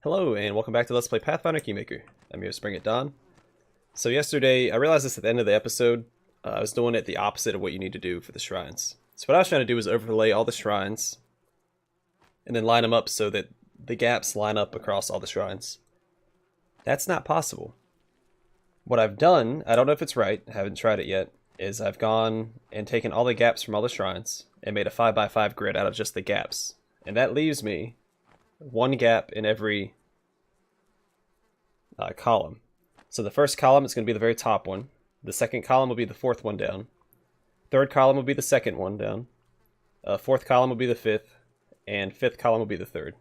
Hello and welcome back to Let's Play Pathfinder Kingmaker. I'm your host BringItDon. So yesterday, I realized this at the end of the episode, I was doing it the opposite of what you need to do for the shrines. So what I was trying to do was overlay all the shrines and then line them up so that the gaps line up across all the shrines. That's not possible. What I've done, I don't know if it's right, I haven't tried it yet, is I've gone and taken all the gaps from all the shrines and made a 5x5 grid out of just the gaps. And that leaves me one gap in every column. So the first column is going to be the very top one. The second column will be the fourth one down. Third column will be the second one down. Fourth column will be the fifth. And fifth column will be the third.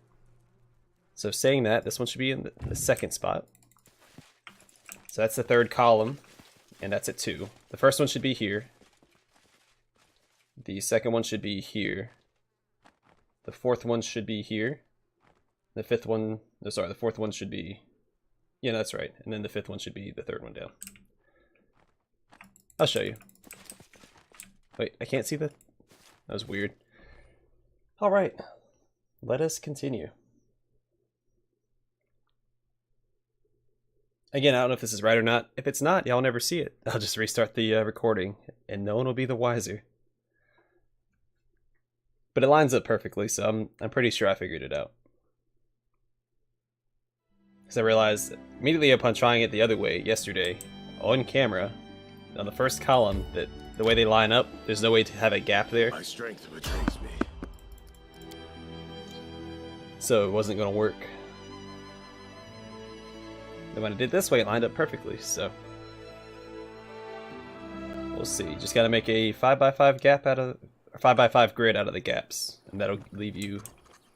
So saying that, this one should be in the second spot. So that's the third column. And that's at 2. The first one should be here. The second one should be here. The fourth one should be here. The fifth one, no, sorry, the fourth one should be, yeah, that's right. And then the fifth one should be the third one down. I'll show you. Wait, I can't see that? That was weird. All right, let us continue. Again, I don't know if this is right or not. If it's not, y'all never see it. I'll just restart the recording and no one will be the wiser. But it lines up perfectly, so I'm pretty sure I figured it out. Because I realized immediately upon trying it the other way yesterday, on camera, on the first column, that the way they line up, there's no way to have a gap there. My strength betrays me. So it wasn't going to work. And when I did this way, it lined up perfectly, so we'll see. Just got to make a 5x5 gap out of, or 5x5 grid out of the gaps, and that'll leave you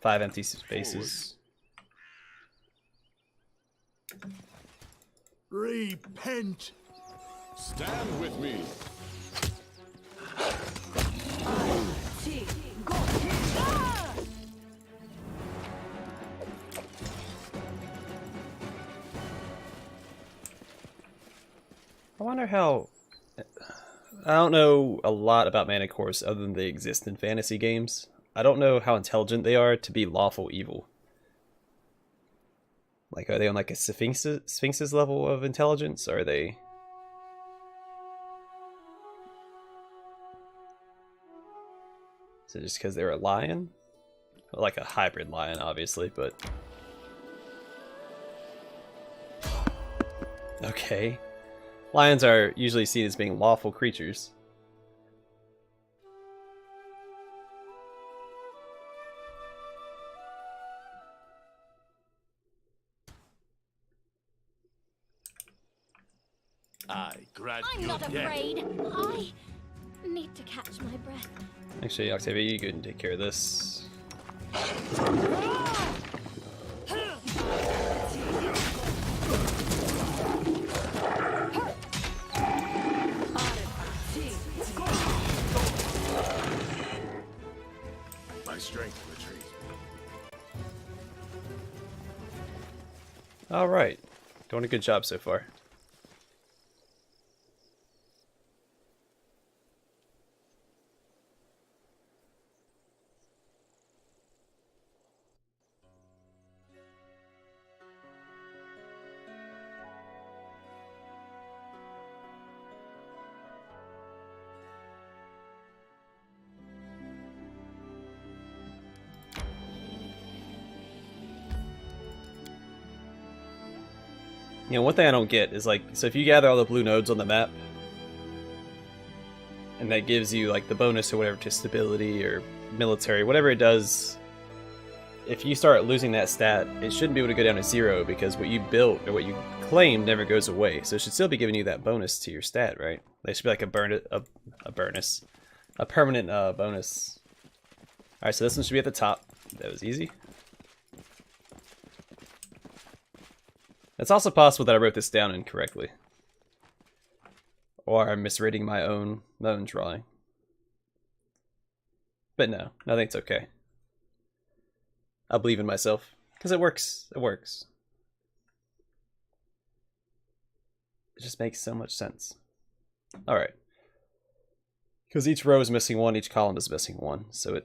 5 empty spaces. Repent! Stand with me! I wonder how... I don't know a lot about mana cores other than they exist in fantasy games. I don't know how intelligent they are to be lawful evil. Like, are they on like a Sphinx's level of intelligence? Or are they... Is it just because they're a lion? Well, like a hybrid lion, obviously, but... Okay. Lions are usually seen as being lawful creatures. I grant I'm you not death. afraid. I need to catch my breath. Actually, Octavia, you go and take care of this. My strength betrays me. Alright. Doing a good job so far. You know, one thing I don't get is like, so if you gather all the blue nodes on the map, and that gives you like the bonus or whatever to stability or military, whatever it does, if you start losing that stat, it shouldn't be able to go down to 0 because what you built or what you claimed never goes away. So it should still be giving you that bonus to your stat, right? There should be like a bonus, a permanent bonus. Alright, so this one should be at the top. That was easy. It's also possible that I wrote this down incorrectly. Or I'm misreading my own drawing. But no, I think it's okay. I believe in myself. Because it works. It works. It just makes so much sense. Alright. Because each row is missing 1, each column is missing 1. So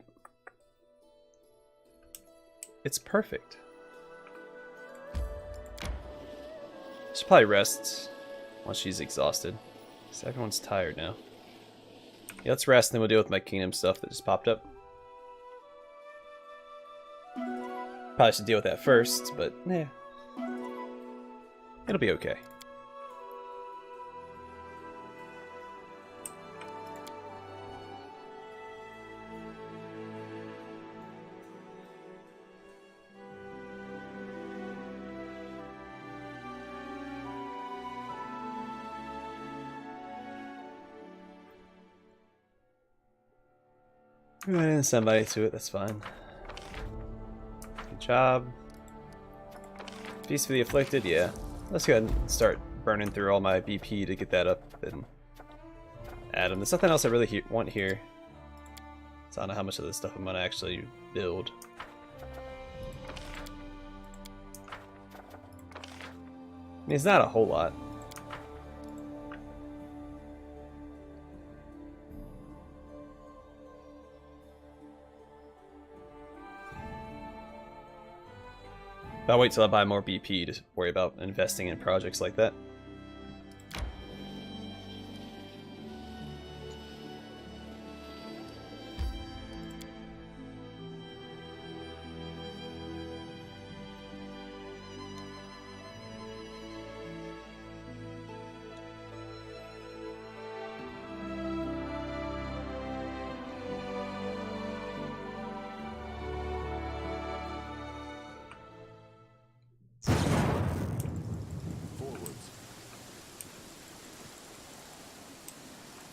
it's perfect. Should probably rest once she's exhausted. So everyone's tired now. Yeah, let's rest and then we'll deal with my kingdom stuff that just popped up. Probably should deal with that first, but yeah. It'll be okay. I didn't send somebody to it, that's fine. Good job. Feast for the Afflicted, yeah. Let's go ahead and start burning through all my BP to get that up and add them. There's nothing else I really want here. So I don't know how much of this stuff I'm going to actually build. I mean, it's not a whole lot. I'll wait till I buy more BP to worry about investing in projects like that.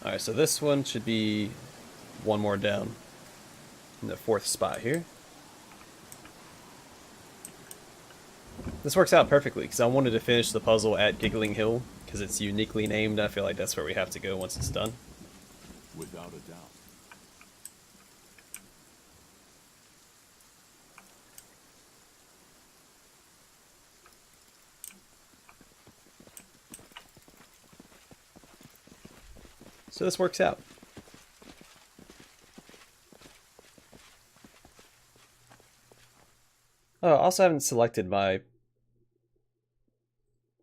Alright, so this one should be one more down in the 4th spot here. This works out perfectly because I wanted to finish the puzzle at Giggling Hill because it's uniquely named. I feel like that's where we have to go once it's done. Without a doubt. So this works out. Oh, I also haven't selected my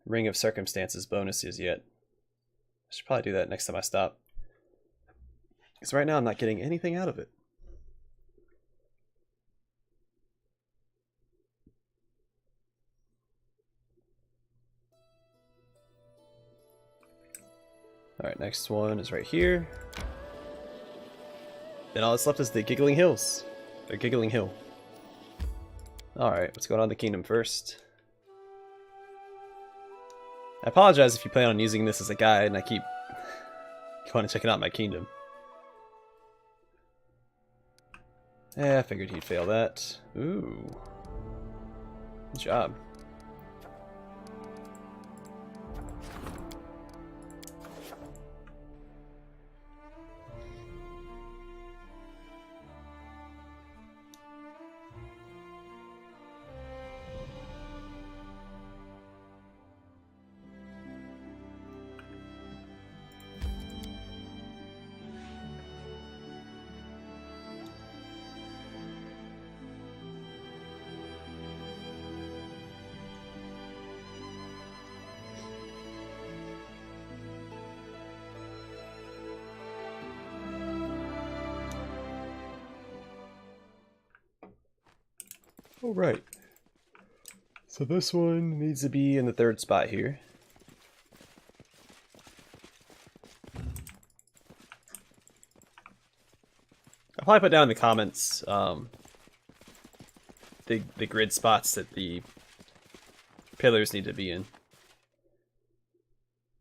Ring of Circumstances bonuses yet. I should probably do that next time I stop. Because right now I'm not getting anything out of it. Alright, next one is right here. Then all that's left is the Giggling Hills. Or Giggling Hill. Alright, what's going on in the kingdom first? I apologize if you plan on using this as a guide and I keep going and checking out my kingdom. Yeah, I figured he'd fail that. Ooh. Good job. All right. So this one needs to be in the 3rd spot here. I'll probably put down in the comments the grid spots that the pillars need to be in.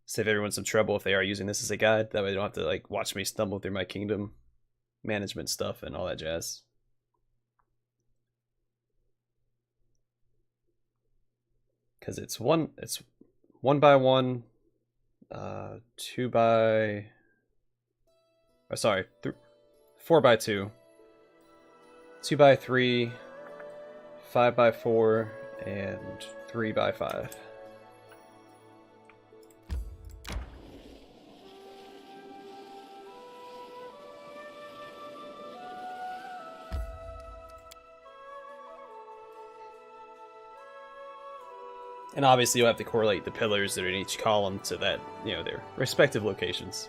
Save everyone some trouble if they are using this as a guide. That way they don't have to like watch me stumble through my kingdom management stuff and all that jazz. Because it's one by one, 2 by, or sorry, 4 by 2, 2 by 3, 5 by 4, and 3 by 5. And obviously you'll have to correlate the pillars that are in each column to that, you know, their respective locations.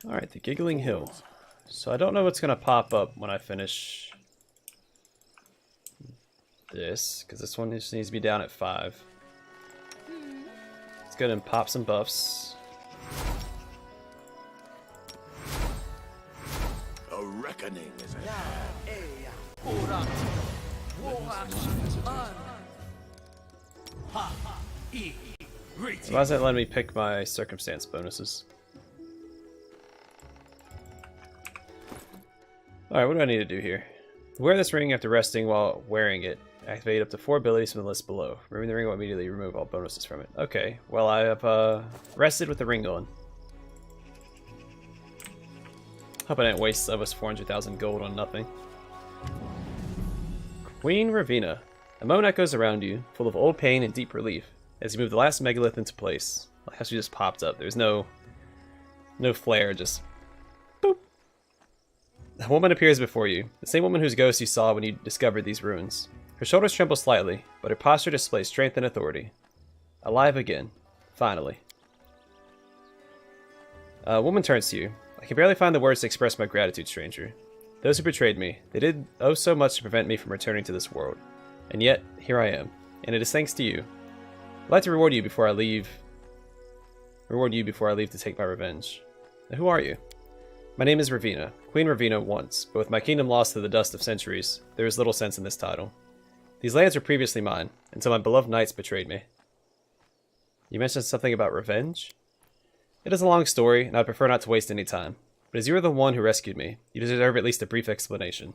Alright, the Giggling Hill. So I don't know what's going to pop up when I finish this, because this one just needs to be down at 5. Let's go ahead and pop some buffs. A reckoning is ahead. Why is that letting me pick my circumstance bonuses? Alright, what do I need to do here? Wear this ring after resting while wearing it. Activate up to 4 abilities from the list below. Removing the ring will immediately remove all bonuses from it. Okay, well I have rested with the ring on. Hope I didn't waste almost 400,000 gold on nothing. Queen Raveena. A moment echoes around you, full of old pain and deep relief, as you move the last megalith into place. Like how she just popped up. There's no flare, just boop. A woman appears before you, the same woman whose ghost you saw when you discovered these ruins. Her shoulders tremble slightly, but her posture displays strength and authority. Alive again. Finally. A woman turns to you. I can barely find the words to express my gratitude, stranger. Those who betrayed me, they did oh so much to prevent me from returning to this world. And yet, here I am. And it is thanks to you. I'd like to reward you before I leave to take my revenge. Now, who are you? My name is Raveena, Queen Raveena once, but with my kingdom lost to the dust of centuries, there is little sense in this title. These lands were previously mine, until my beloved knights betrayed me. You mentioned something about revenge? It is a long story, and I'd prefer not to waste any time. But as you are the one who rescued me, you deserve at least a brief explanation.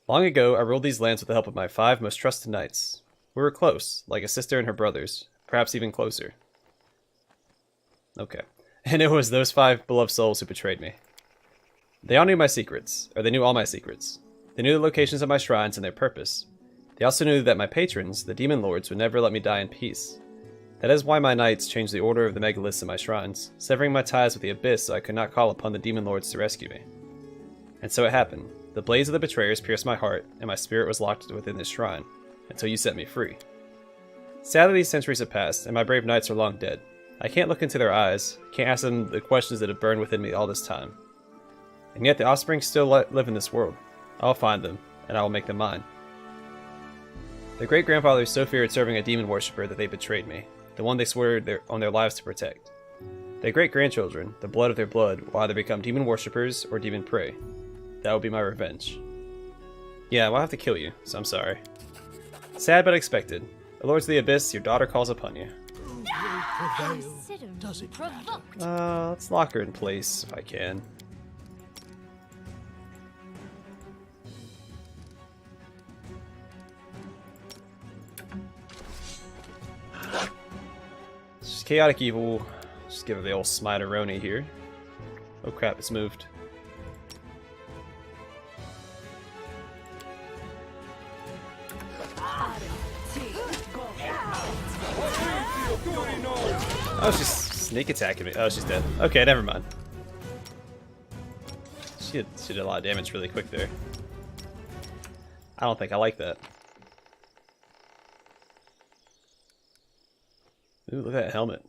Long ago, I ruled these lands with the help of my 5 most trusted knights. We were close, like a sister and her brothers, perhaps even closer. Okay. And it was those 5 beloved souls who betrayed me. They all knew my secrets, or they knew all my secrets. They knew the locations of my shrines and their purpose. They also knew that my patrons, the demon lords, would never let me die in peace. That is why my knights changed the order of the megaliths in my shrines, severing my ties with the abyss so I could not call upon the demon lords to rescue me. And so it happened. The blades of the betrayers pierced my heart, and my spirit was locked within this shrine, until you set me free. Sadly, these centuries have passed, and my brave knights are long dead. I can't look into their eyes, can't ask them the questions that have burned within me all this time. And yet the offspring still live in this world. I'll find them, and I will make them mine. Their great-grandfathers so feared serving a demon worshipper that they betrayed me, the one they swore on their lives to protect. Their great-grandchildren, the blood of their blood, will either become demon worshippers or demon prey. That will be my revenge. Yeah, well, I'll have to kill you, so I'm sorry. Sad but expected. The Lords of the Abyss, your daughter calls upon you. Does it Provoked. Let's lock her in place if I can. Just chaotic evil. Just give her the old smite-a-roni here. Oh crap, it's moved. Oh, she's sneak attacking me. Oh, she's dead. Okay, never mind. She did a lot of damage really quick there. I don't think I like that. Ooh, look at that helmet.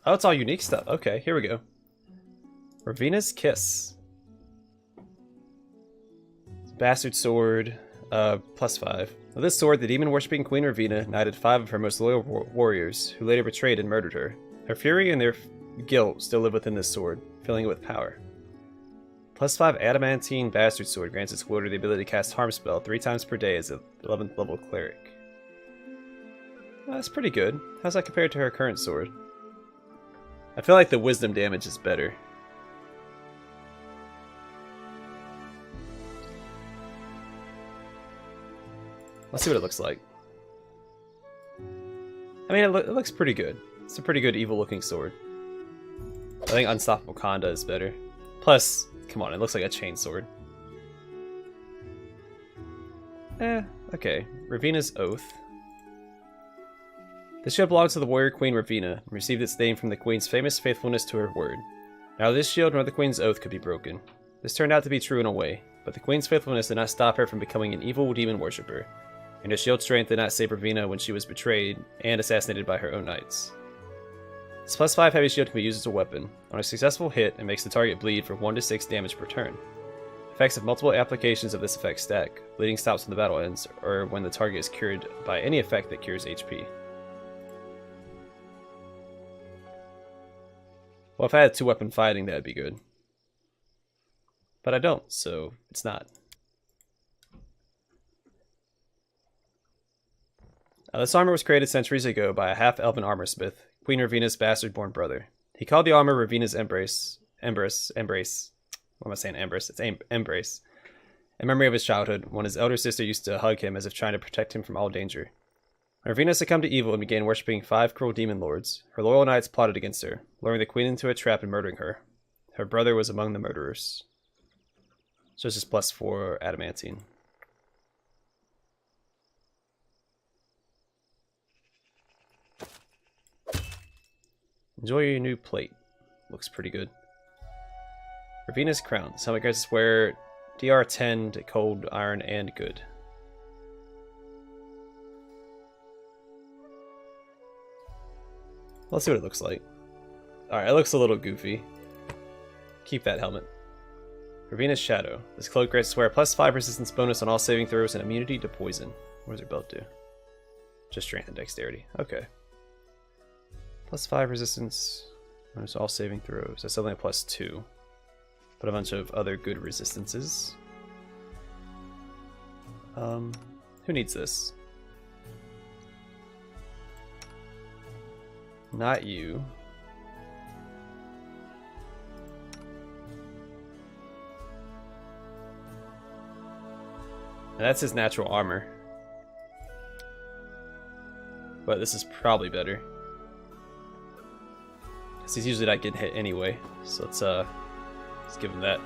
Oh, it's all unique stuff. Okay, here we go. Raveena's Kiss. Bastard Sword, +5. With this sword, the demon-worshipping Queen Raveena knighted 5 of her most loyal warriors, who later betrayed and murdered her. Her fury and their guilt still live within this sword, filling it with power. +5 Adamantine Bastard Sword grants its wielder the ability to cast Harm Spell 3 times per day as an 11th level cleric. That's pretty good. How's that compared to her current sword? I feel like the wisdom damage is better. Let's see what it looks like. I mean, it looks pretty good. It's a pretty good evil-looking sword. I think Unstoppable Conda is better. Plus, come on, it looks like a chain sword. Okay. Raveena's Oath. This shield belongs to the warrior queen Raveena, and received its name from the queen's famous faithfulness to her word. Neither this shield nor the queen's oath could be broken. This turned out to be true in a way, but the queen's faithfulness did not stop her from becoming an evil demon worshipper, and her shield strength did not save Raveena when she was betrayed and assassinated by her own knights. This +5 heavy shield can be used as a weapon. On a successful hit, it makes the target bleed for 1 to 6 damage per turn. Effects of multiple applications of this effect stack. Bleeding stops when the battle ends, or when the target is cured by any effect that cures HP. Well, if I had 2-weapon fighting, that'd be good. But I don't, so it's not. This armor was created centuries ago by a half-elven armorsmith, Queen Raveena's bastard-born brother. He called the armor Raveena's Embrace. What am I saying? Embrace. It's Embrace. In memory of his childhood, when his elder sister used to hug him as if trying to protect him from all danger. When Raveena succumbed to evil and began worshipping 5 cruel demon lords, her loyal knights plotted against her, luring the queen into a trap and murdering her. Her brother was among the murderers. So it's just +4 adamantine. Enjoy your new plate. Looks pretty good. Raveena's Crown. This helmet grants us wear DR10 to cold, iron, and good. Let's see what it looks like. Alright, it looks a little goofy. Keep that helmet. Raveena's Shadow. This cloak grants us wear a +5 resistance bonus on all saving throws and immunity to poison. What does her belt do? Just strength and dexterity. Okay. +5 resistance. Bonus all saving throws. That's only a +2. But a bunch of other good resistances. Who needs this? Not you. And that's his natural armor. But this is probably better. Because he's usually not getting hit anyway. So let's give him that.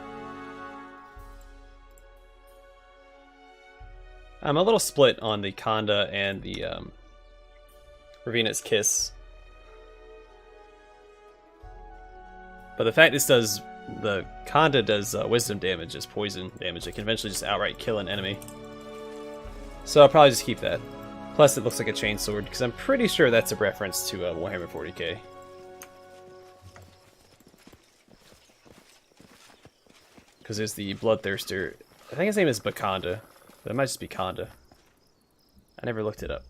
I'm a little split on the Khanda and the Raveena's Kiss. But the fact the Khanda does wisdom damage as poison damage. It can eventually just outright kill an enemy. So I'll probably just keep that. Plus it looks like a chainsword, because I'm pretty sure that's a reference to Warhammer 40k. Because there's the Bloodthirster. I think his name is Bakanda, but it might just be Khanda. I never looked it up.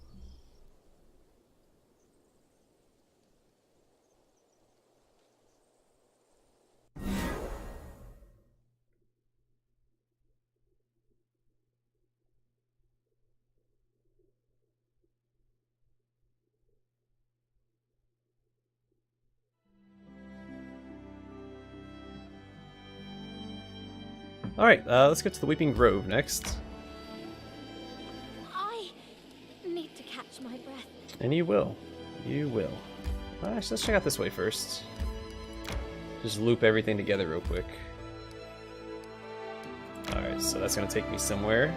Alright, let's get to the Weeping Grove next. I need to catch my breath. And you will. You will. Well, actually, let's check out this way first. Just loop everything together real quick. Alright, so that's going to take me somewhere.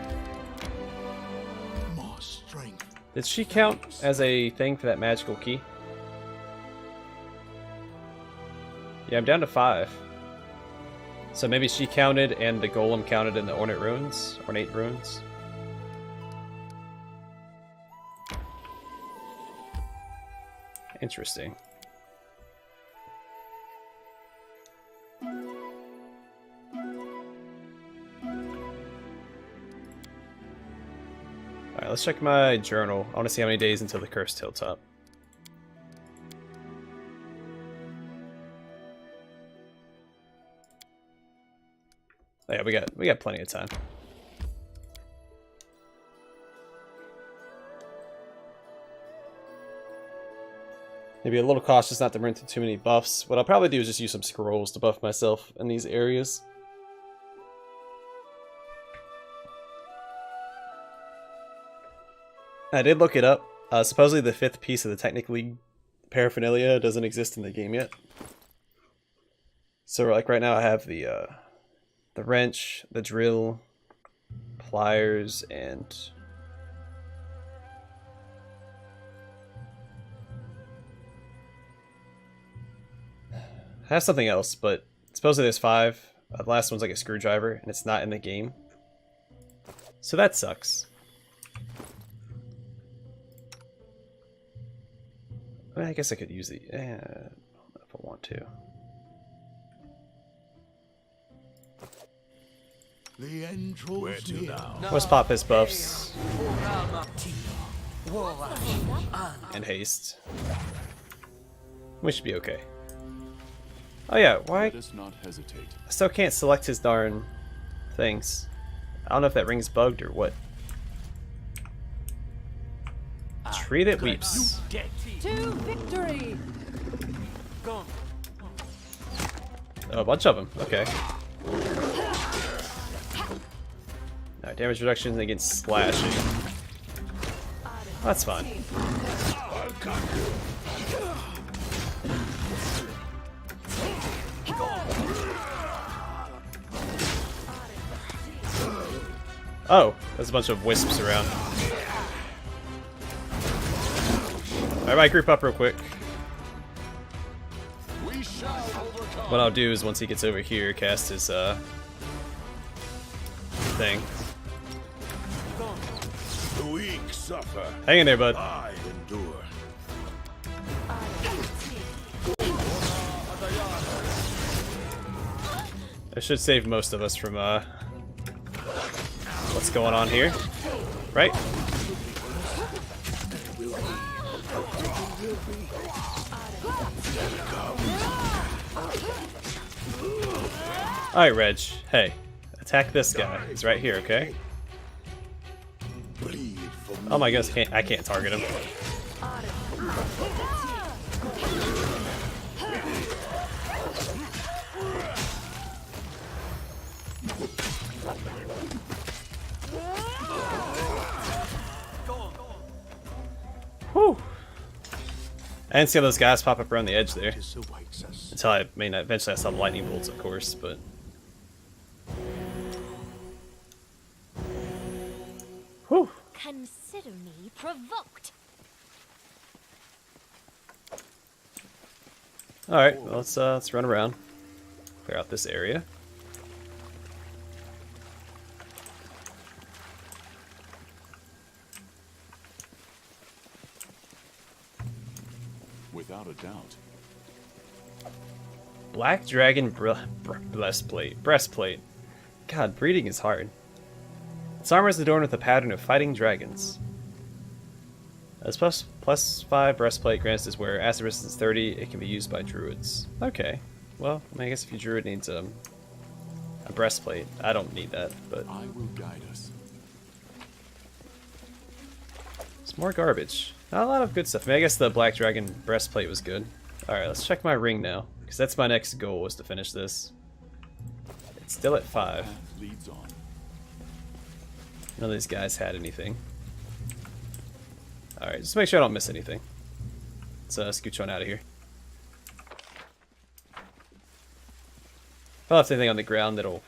More strength. Did she count as a thing for that magical key? Yeah, I'm down to 5. So maybe she counted and the golem counted in the ornate runes? Interesting. Alright, let's check my journal. I want to see how many days until the cursed hilltop. Oh, yeah, we got plenty of time. Maybe a little cautious not to run through too many buffs. What I'll probably do is just use some scrolls to buff myself in these areas. I did look it up. Supposedly the 5th piece of the Technic paraphernalia doesn't exist in the game yet. So like right now I have the wrench, the drill, pliers, and I have something else, but supposedly there's 5. The last one's like a screwdriver, and it's not in the game. So that sucks. I mean, I guess I could use the... I don't know if I want to. The end draws Where to near. now? Let's pop his buffs. And haste. We should be okay. Oh yeah, why? Let us not hesitate. I still can't select his darn things. I don't know if that ring's bugged or what. Tree that weeps. To victory! Oh, a bunch of them. Okay. Alright, damage reduction against slashing. That's fine. Oh, there's a bunch of wisps around. I might group up real quick. We shall overcome. What I'll do is once he gets over here, cast his thing. The weak suffer. Hang in there, bud. I endure. I should save most of us from what's going on here, right? Alright, Reg. Hey, attack this guy. He's right here, okay? Bleed for me. Oh my goodness, I can't target him. Whew. I didn't see all those guys pop up around the edge there. This awaits us. Until I mean, eventually I saw the lightning bolts, of course, but... Whew. Consider me provoked. Alright, well, let's run around. Clear out this area. Without a doubt. Black Dragon Breastplate. God, breeding is hard. Its armor is adorned with a pattern of fighting dragons. As +5 breastplate grants this wearer acid resistance 30. It can be used by druids. Okay. Well, I mean, I guess if your druid needs a breastplate, I don't need that, but I will guide us. it's more garbage. Not a lot of good stuff. I mean, I guess the Black Dragon breastplate was good. Alright, let's check my ring now, because that's my next goal, was to finish this. It's still at 5. Path leads on. None of these guys had anything. Alright, just make sure I don't miss anything. Let's scooch on out of here. If I left anything on the ground, it'll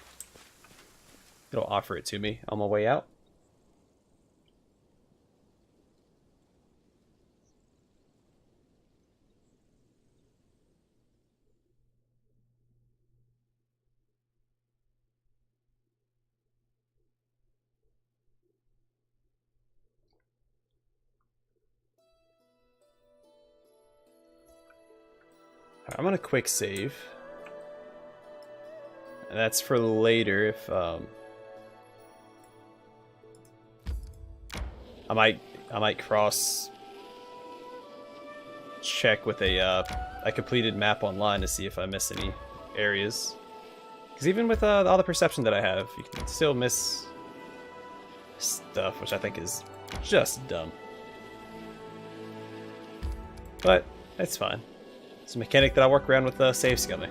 offer it to me on my way out. I'm gonna quick save. And that's for later if I might cross check with a completed map online to see if I miss any areas. Because even with all the perception that I have, you can still miss stuff, which I think is just dumb. But it's fine. It's a mechanic that I work around with save scumming.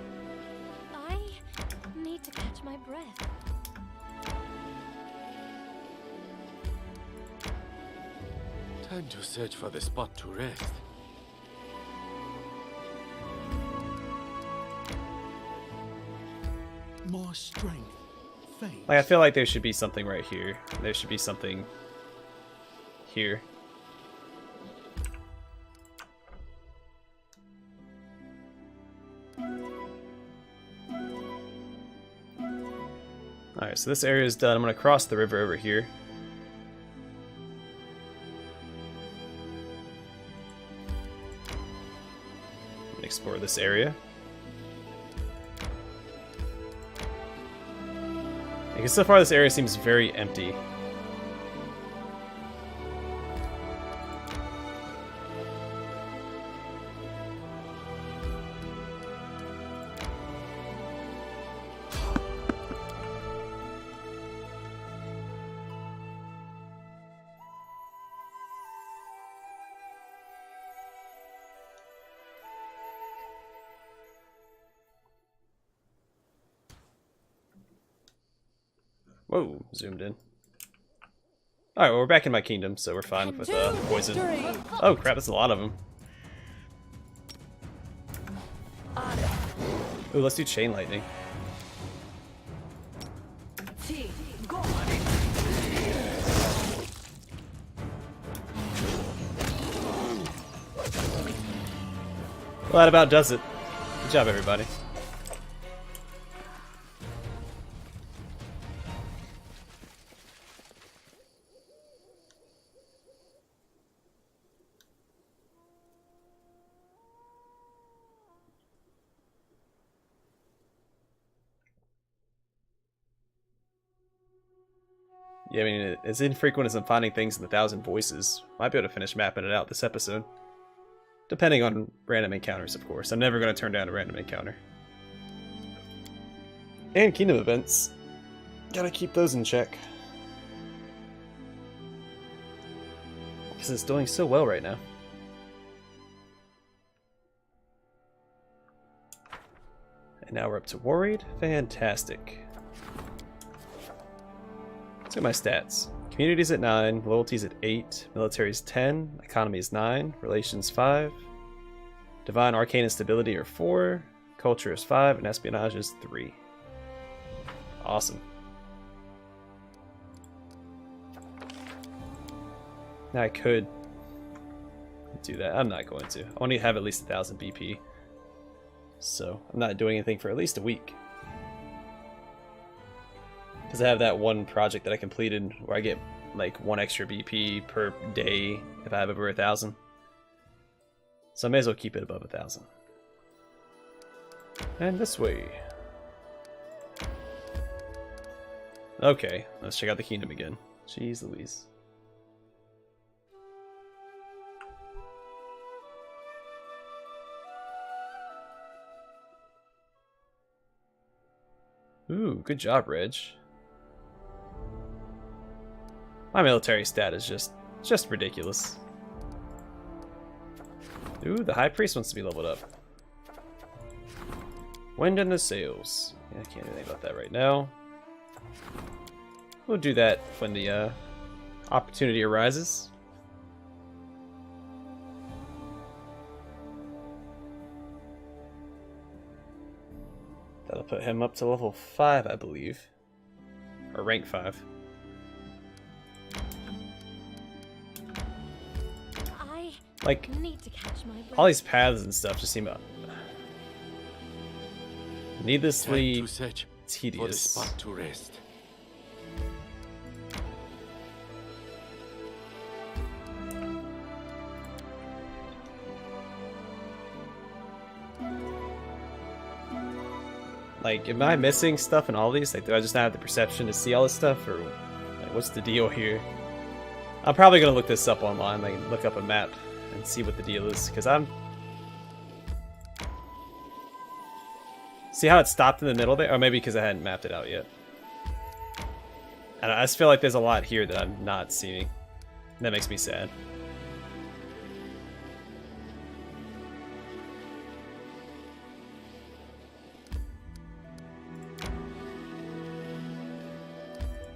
I need to catch my breath. Time to search for the spot to rest. More strength. Faith. Like, I feel like there should be something right here. There should be something here. Alright, so this area is done. I'm going to cross the river over here. Explore this area. Because so far this area seems very empty. Whoa, zoomed in. Alright, well, we're back in my kingdom, so we're fine with poison. Victory! Oh crap, that's a lot of them. Ooh, let's do chain lightning. Well, that about does it. Good job, everybody. Yeah, I mean, as infrequent as I'm finding things in the 1,000 voices, might be able to finish mapping it out this episode. Depending on random encounters, of course. I'm never going to turn down a random encounter. And kingdom events. Gotta keep those in check. Because it's doing so well right now. And now we're up to Worried. Fantastic. Let's look at my stats. Community's at 9, loyalty's at 8, military's 10, economy is 9, relations 5, divine arcane and stability are 4, culture is 5, and espionage is 3. Awesome. Now I could do that. I'm not going to. I want to have at least 1,000 BP. So I'm not doing anything for at least a week. Because I have that one project that I completed where I get like 1 extra BP per day if I have over 1,000. So I may as well keep it above 1,000. And this way. Okay, let's check out the kingdom again. Jeez Louise. Ooh, good job, Reg. My military stat is just ridiculous. Ooh, the High Priest wants to be leveled up. Wind in the sails. Yeah, I can't do anything about that right now. We'll do that when the opportunity arises. That'll put him up to level 5, I believe. Or rank 5. Like, Need to catch my breath. all these paths and stuff just seem needlessly Time to search for the tedious. spot to rest. Like, am I missing stuff in all these? Like, do I just not have the perception to see all this stuff? Or, like, what's the deal here? I'm probably going to look this up online, like, look up a map and see what the deal is. Because I'm... See how it stopped in the middle there? Or maybe because I hadn't mapped it out yet. And I just feel like there's a lot here that I'm not seeing. That makes me sad.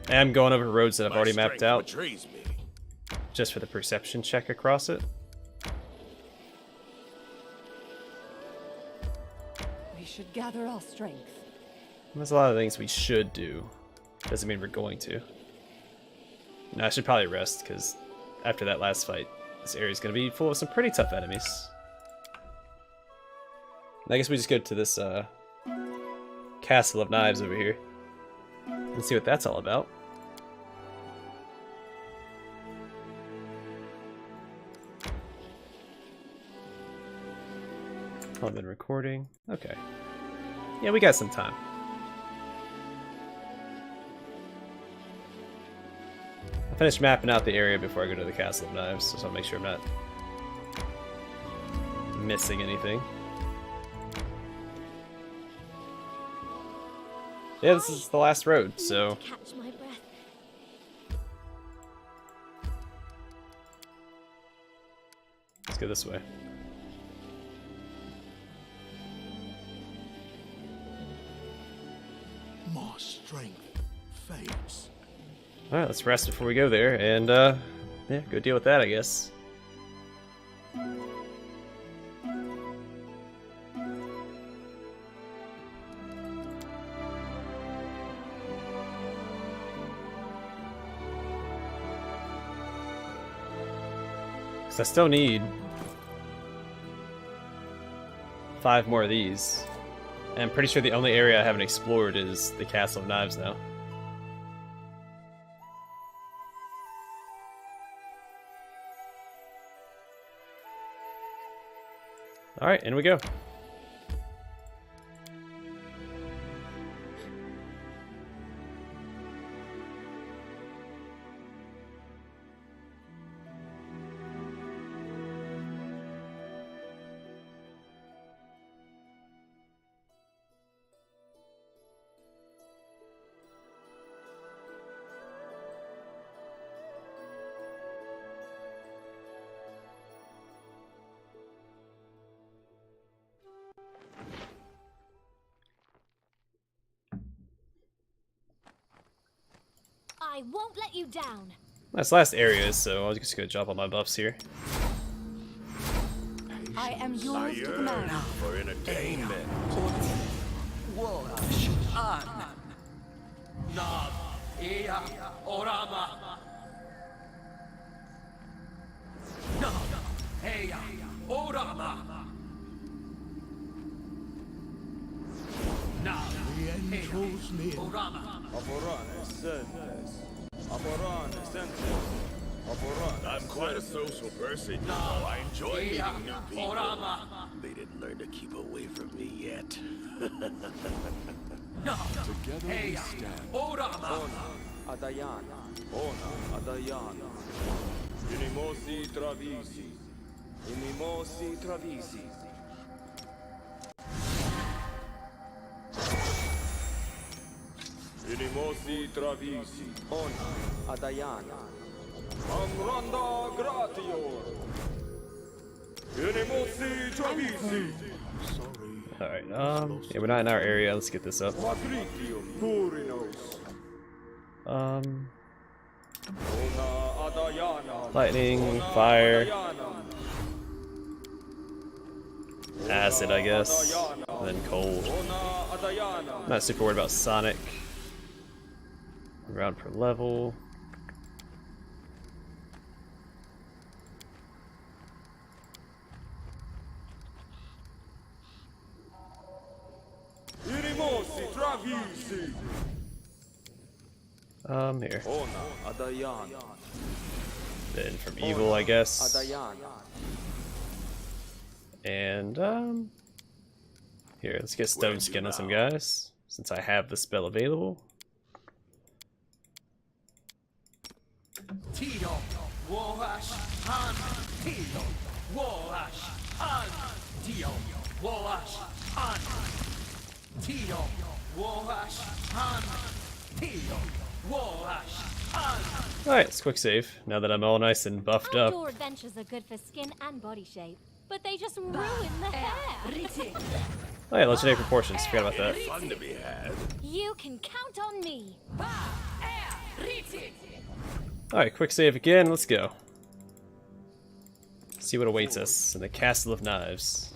And I'm going over roads that I've already mapped out, Betrays me. just for the perception check across it. We should gather our strength. There's a lot of things we should do. Doesn't mean we're going to. No, I should probably rest, because after that last fight, this area's going to be full of some pretty tough enemies. I guess we just go to this Castle of Knives over here. Let's see what that's all about. I've been recording. Okay. Yeah, we got some time. I finished mapping out the area before I go to the Castle of Knives, so I'll make sure I'm not missing anything. Yeah, this is the last road, so... Need to catch my breath. Let's go this way. My strength fades. Alright, let's rest before we go there, and yeah, go deal with that, I guess. Because I still need 5 more of these. And I'm pretty sure the only area I haven't explored is the Castle of Knives now. Alright, in we go. I won't let you down. That's last area, so I'll just go jump on my buffs here. I am yours to command. For entertainment. The end draws near. I'm quite a social person. You know, I enjoy meeting new people. They didn't learn to keep away from me yet. Together we stand. Adayana. Adayana. Inimosi travisi. Inimosi travisi. Inimosi travisi. Ona. Adayana. Amranda gratior. Inimosi travisi. Alright, yeah, we're not in our area. Let's get this up. Matritium purinos. Um, Ona Adayana. lightning, fire, Adayana. acid, I guess, and then cold. Ona Adayana. Not super worried about Sonic. Round per level. Inimosi travisi. Here. Ona Adayana. Then from evil, I guess. Adayana. And, here, let's get Stone Skin on some guys, since I have the spell available. Tio, Wash, Han, Tio, Wash, Han, Tio, Wash, Han, Tio, Wash, Han, Tio, Wash, Han. Alright, let's quick save, now that I'm all nice and buffed up. Outdoor adventures are good for skin and body shape, but they just ruin the hair. Oh yeah, legendary proportions, forgot about that. Fun to be had. You can count on me. Alright, quick save again, let's go. See what awaits us in the Castle of Knives.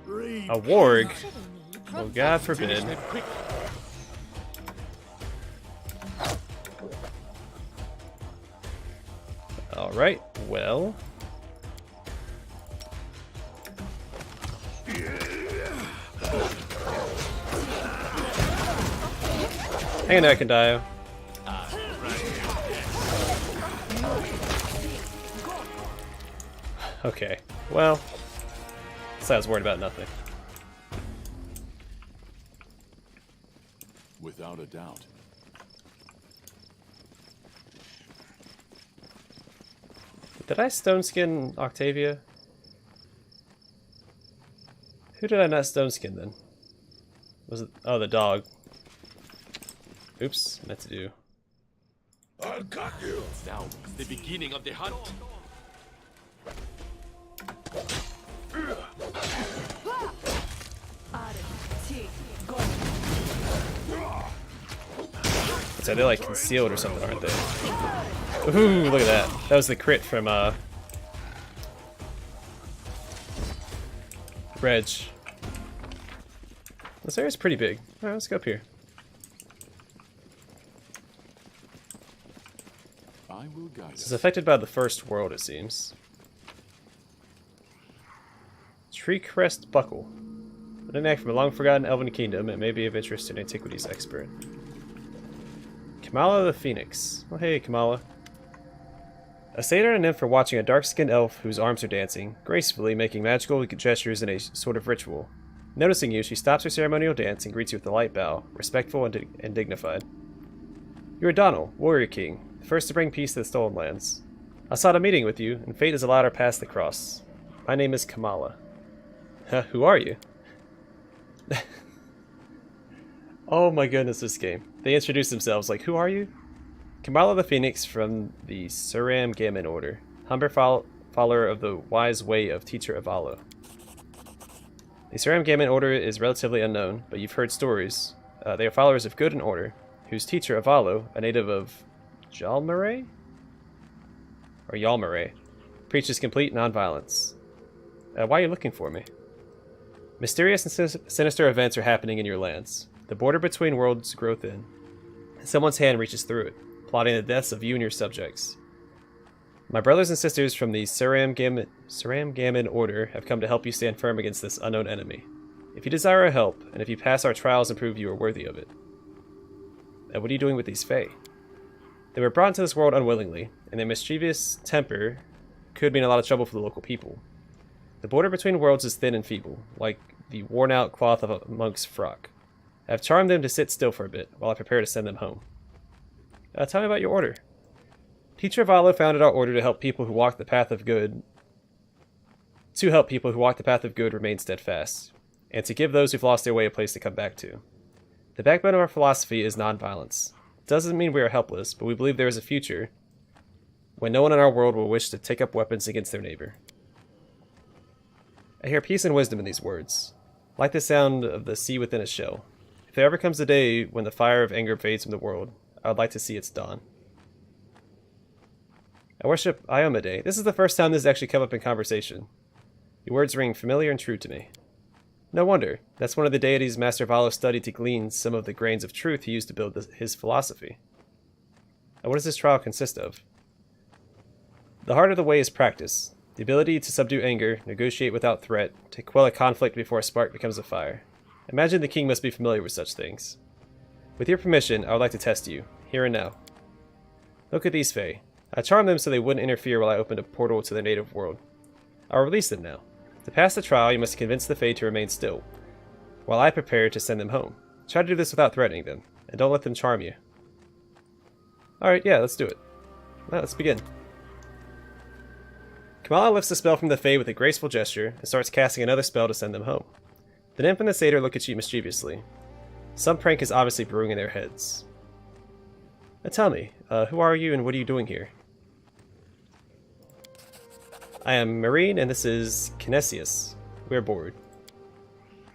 A warg? Oh, God forbid. Alright, well. Hang in there, Kandayo. Okay, well, so I was worried about nothing. Without a doubt. Did I stone skin Octavia? Who did I not stone skin then? Was it? Oh, the dog. Oops, meant to do. I'll cut you. Now, the beginning of the hunt. So they're like concealed or something, aren't they? Ooh, look at that. That was the crit from Reg. This area's pretty big. Alright, let's go up here. I will guide This us. is affected by the first world, it seems. Tree Crest Buckle. An knack from a long-forgotten elven kingdom. It may be of interest to an antiquities expert. Kamala the Phoenix. Oh, hey, Kamala. A satyr and a nymph are watching a dark-skinned elf whose arms are dancing, gracefully making magical gestures in a sort of ritual. Noticing you, she stops her ceremonial dance and greets you with a light bow, respectful and dignified. You are Donald, Warrior King, the first to bring peace to the Stolen Lands. I sought a meeting with you, and fate has allowed our paths to cross. My name is Kamala. Who are you? Oh my goodness, this game. They introduce themselves like, who are you? Kamala the Phoenix from the Suramgamin Order, humble follower of the wise way of Teacher Avalo. The Suramgamin Order is relatively unknown, but you've heard stories. They are followers of good and order, whose teacher Avalo, a native of Jalmaray? Or Yalmaray, preaches complete nonviolence. Why are you looking for me? Mysterious and sinister events are happening in your lands. The border between worlds grow thin, and someone's hand reaches through it, plotting the deaths of you and your subjects. My brothers and sisters from the Suramgamin Order have come to help you stand firm against this unknown enemy. If you desire our help, and if you pass our trials and prove you are worthy of it. What are you doing with these Fae? They were brought into this world unwillingly, and their mischievous temper could mean a lot of trouble for the local people. The border between worlds is thin and feeble, like the worn-out cloth of a monk's frock. I have charmed them to sit still for a bit, while I prepare to send them home. Tell me about your order. Teacher Avalo founded our order to help people who walk the path of good remain steadfast, and to give those who've lost their way a place to come back to. The backbone of our philosophy is nonviolence. It doesn't mean we are helpless, but we believe there is a future when no one in our world will wish to take up weapons against their neighbor. I hear peace and wisdom in these words, like the sound of the sea within a shell. If there ever comes a day when the fire of anger fades from the world, I would like to see its dawn. I worship Iomade. This is the first time this has actually come up in conversation. Your words ring familiar and true to me. No wonder. That's one of the deities Master Valo studied to glean some of the grains of truth he used to build his philosophy. And what does this trial consist of? The heart of the way is practice. The ability to subdue anger, negotiate without threat, to quell a conflict before a spark becomes a fire. Imagine the king must be familiar with such things. With your permission, I would like to test you, here and now. Look at these Fae. I charmed them so they wouldn't interfere while I opened a portal to their native world. I'll release them now. To pass the trial, you must convince the Fae to remain still, while I prepare to send them home. Try to do this without threatening them, and don't let them charm you. Alright, yeah, let's do it. Well, let's begin. Kamala lifts the spell from the Fae with a graceful gesture, and starts casting another spell to send them home. The nymph and the satyr look at you mischievously. Some prank is obviously brewing in their heads. Now tell me, who are you and what are you doing here? I am Marine and this is Kinesius. We are bored.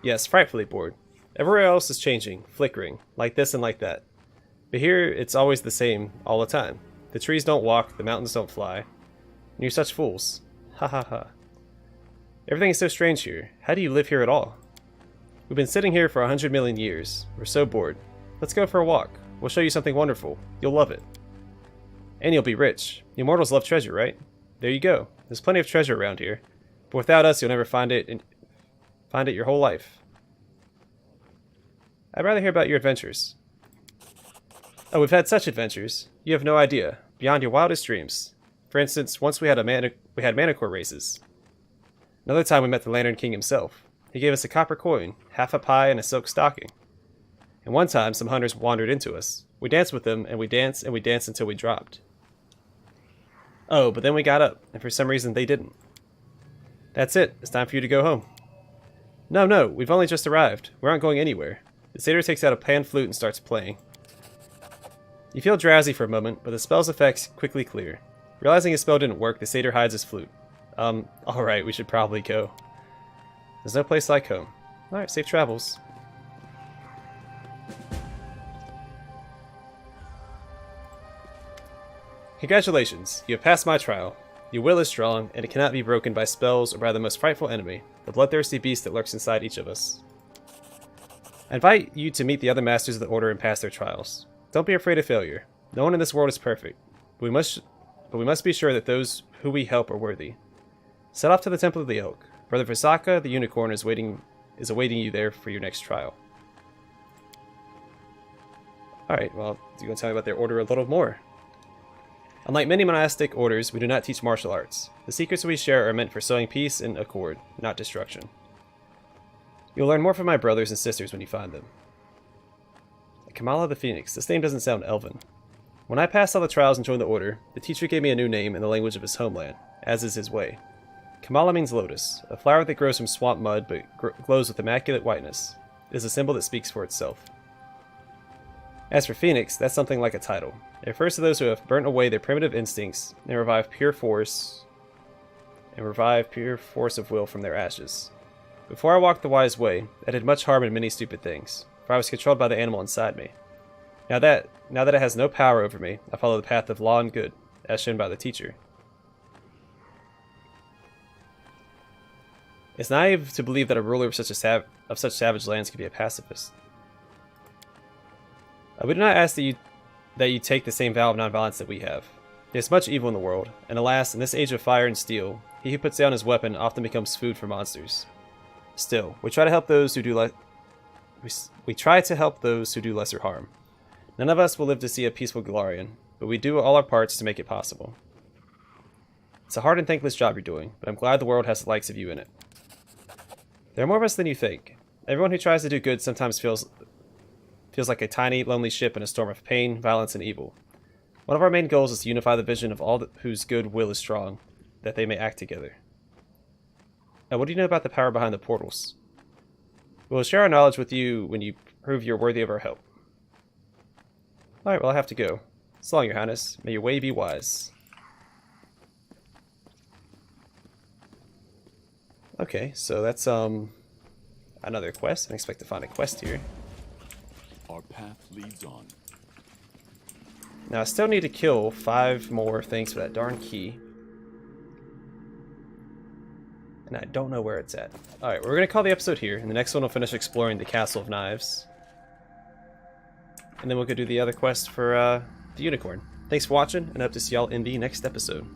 Yes, frightfully bored. Everywhere else is changing, flickering, like this and like that. But here, it's always the same, all the time. The trees don't walk, the mountains don't fly. And you're such fools. Ha ha ha. Everything is so strange here. How do you live here at all? We've been sitting here for 100 million years. We're so bored. Let's go for a walk. We'll show you something wonderful. You'll love it. And you'll be rich. You mortals love treasure, right? There you go. There's plenty of treasure around here. But without us, you'll never find it your whole life. I'd rather hear about your adventures. Oh, we've had such adventures. You have no idea. Beyond your wildest dreams. For instance, once we had manicore races. Another time we met the Lantern King himself. He gave us a copper coin, half a pie, and a silk stocking. And one time, some hunters wandered into us. We danced with them, and we danced until we dropped. Oh, but then we got up, and for some reason they didn't. That's it. It's time for you to go home. No, we've only just arrived. We aren't going anywhere. The satyr takes out a pan flute and starts playing. You feel drowsy for a moment, but the spell's effects quickly clear. Realizing his spell didn't work, the satyr hides his flute. Alright, we should probably go. There's no place like home. Alright, safe travels. Congratulations, you have passed my trial. Your will is strong, and it cannot be broken by spells or by the most frightful enemy, the bloodthirsty beast that lurks inside each of us. I invite you to meet the other masters of the Order and pass their trials. Don't be afraid of failure. No one in this world is perfect, but we must be sure that those who we help are worthy. Set off to the Temple of the Elk. Brother Visaka, the unicorn, is awaiting you there for your next trial. Alright, well, you want to tell me about their order a little more? Unlike many monastic orders, we do not teach martial arts. The secrets we share are meant for sowing peace and accord, not destruction. You'll learn more from my brothers and sisters when you find them. Kamala the Phoenix. This name doesn't sound elven. When I passed all the trials and joined the order, the teacher gave me a new name in the language of his homeland, as is his way. Kamala means lotus, a flower that grows from swamp mud but glows with immaculate whiteness. It is a symbol that speaks for itself. As for Phoenix, that's something like a title. It refers to those who have burnt away their primitive instincts and revive pure force of will from their ashes. Before I walked the wise way, I did much harm and many stupid things, for I was controlled by the animal inside me. Now that it has no power over me, I follow the path of law and good, as shown by the teacher. It's naive to believe that a ruler of such savage lands could be a pacifist. We do not ask that you take the same vow of nonviolence that we have. There's much evil in the world, and alas, in this age of fire and steel, he who puts down his weapon often becomes food for monsters. Still, we try to help those who do lesser harm. None of us will live to see a peaceful Galarian, but we do all our parts to make it possible. It's a hard and thankless job you're doing, but I'm glad the world has the likes of you in it. There are more of us than you think. Everyone who tries to do good sometimes feels like a tiny, lonely ship in a storm of pain, violence, and evil. One of our main goals is to unify the vision of all whose good will is strong, that they may act together. Now, what do you know about the power behind the portals? We'll share our knowledge with you when you prove you're worthy of our help. Alright, well, I have to go. So long, Your Highness. May your way be wise. Okay, so that's, another quest. I didn't expect to find a quest here. Our path leads on. Now, I still need to kill 5 more things for that darn key. And I don't know where it's at. Alright, we're going to call the episode here. And the next one we'll finish exploring the Castle of Knives. And then we'll go do the other quest for the unicorn. Thanks for watching, and I hope to see y'all in the next episode.